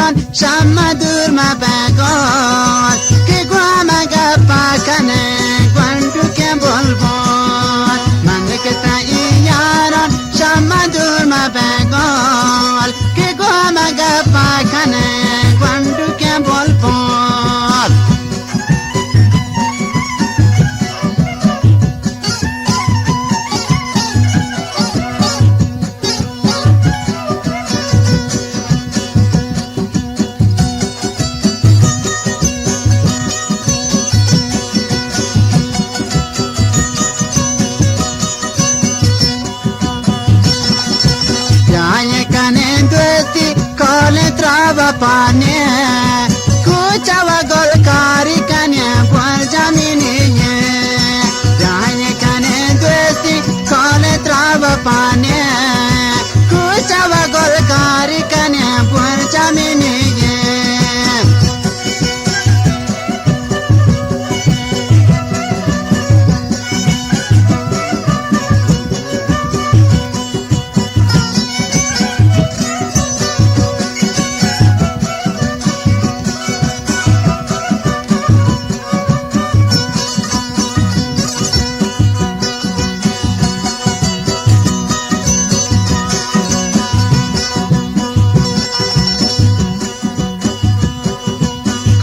yaron shamadur mabagol ke guama gappa kane gwandu ke bolbol manekta yaron shamadur mabagol ke guama gappa kane gwandu ke bolbol Kole trava pane kuchawa golkari kane por jamini ye jane kane dwesti kole trava pane kuchawa golkari kane por jamini ye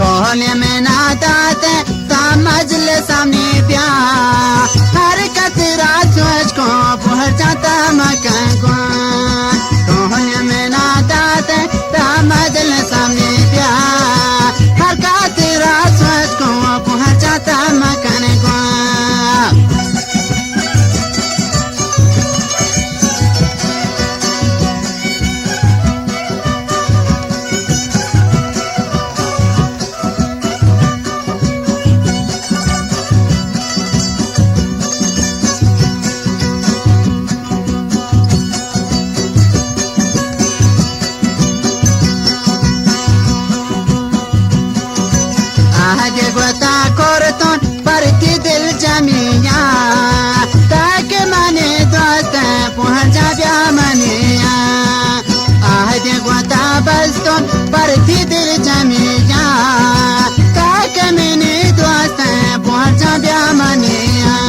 कोने में नादाते समझ ले सामने प्या हर कतरा सोच को पहुंच जाता मकान को कोने में नादाते समझ ले सामने प्या हर कतरा सोच को पहुंच जाता मकान को आगे बता करतन पर की दिल जमिया ताके माने दोस्त पहुंच जा मनिया आगे बता बस्तन पर की दिल जमिया ताके माने दोस्त पहुंच जा मनिया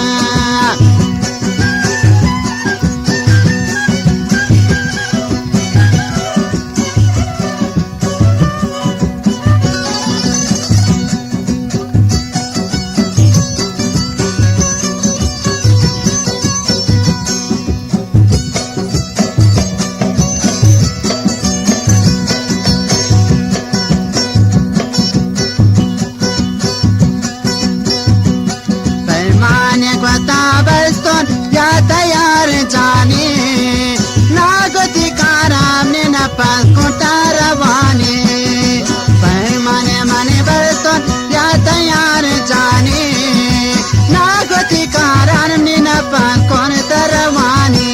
या तैयार जाने नागति काराम ने न पकोटा रवाने पैमाने माने बरतन या तैयार जाने नागति काराम ने न पकोटा रवाने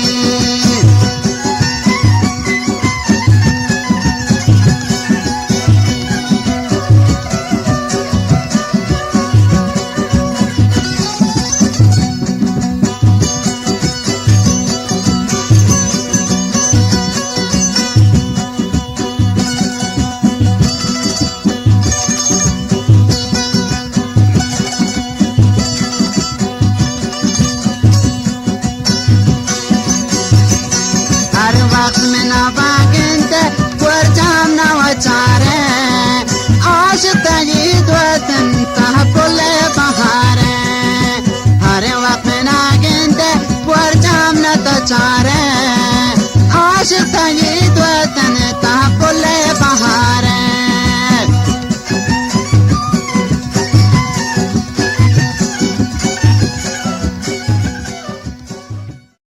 वक्त में ना बागिंते पुरजाम ना वचारे आश तगी